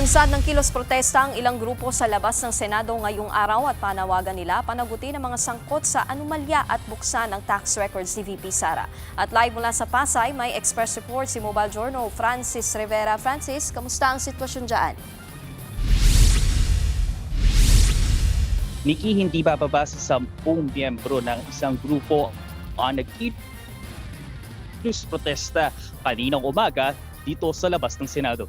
Lunsad ng kilos protesta ang ilang grupo sa labas ng Senado ngayong araw at panawagan nila panagutin ang mga sangkot sa anomalya at buksan ng tax records ni VP Sara. At live mula sa Pasay, may Express Report si Mobile Journal Francis Rivera. Francis, kamusta ang sitwasyon dyan? Nikki, hindi bababa sa 10 miyembro ng isang grupo ang nag-kilos protesta kaninang umaga dito sa labas ng Senado.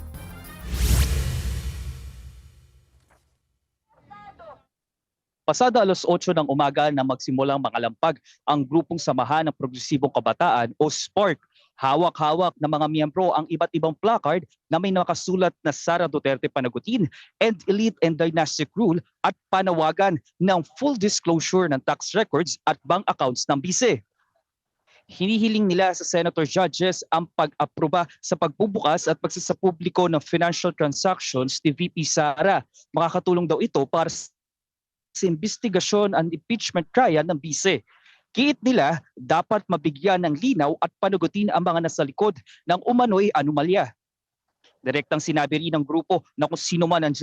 Pasado alas 8 ng umaga na magsimulang makalampag ang grupong Samahan ng Progresibong Kabataan o SPARK. Hawak-hawak ng mga miyembro ang iba't ibang placard na may nakasulat na Sara Duterte Panagutin, End Elite and Dynastic Rule at panawagan ng full disclosure ng tax records at bank accounts ng bise. Hinihiling nila sa Senator Judges ang pag-aproba sa pagbubukas at pagsasapubliko ng financial transactions ni VP Sara. Makakatulong daw ito para sa investigasyon at impeachment trial ng bise. Kiit nila, dapat mabigyan ng linaw at panagutin ang mga nasa likod ng umano'y anomalya. Direktang sinabi rin ng grupo na kung sino man ang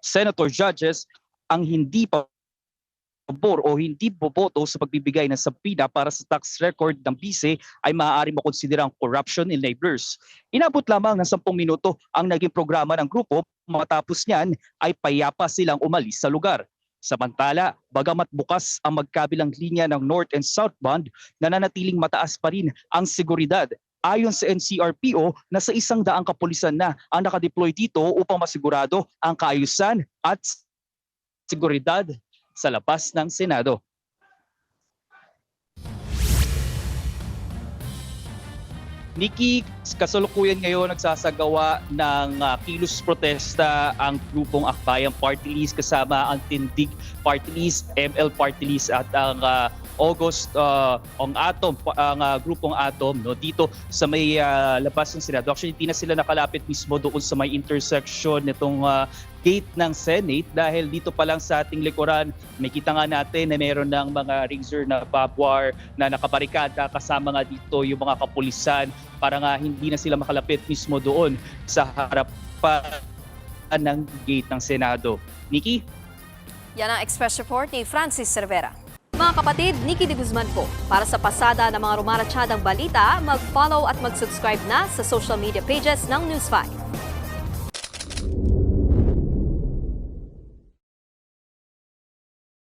Senator Judges ang hindi pabor o hindi boboto sa pagbibigay ng subpoena para sa tax record ng bise ay maaari makonsiderang corruption enablers. Inabot lamang ng 10 minuto ang naging programa ng grupo, matapos niyan ay payapa silang umalis sa lugar. Samantala, bagamat bukas ang magkabilang linya ng North and Southbound, nananatiling mataas pa rin ang seguridad. Ayon sa NCRPO, nasa 100 kapulisan na ang nakadeploy dito upang masigurado ang kaayusan at seguridad sa labas ng Senado. Nikki, kasalukuyan ngayon nagsasagawa ng kilos protesta ang grupong Akbayang Party List kasama ang Tindig Party List, ML Party List at ang August ang Atom, ang grupong Atom no, dito sa may labas ng Senado. Actually, hindi na sila nakalapit mismo doon sa may intersection nitong gate ng Senate dahil dito pa lang sa ating likuran, nakita nga natin na meron ng mga razor na barbed wire na nakabarikada kasama nga dito yung mga kapulisan para nga hindi na sila makalapit mismo doon sa harapan ng gate ng Senado. Nikki? Yan ang Express Report ni Francis Cervera. Mga kapatid, Nikki de Guzman po. Para sa pasada ng mga rumaratsyadang balita, mag-follow at mag-subscribe na sa social media pages ng News 5.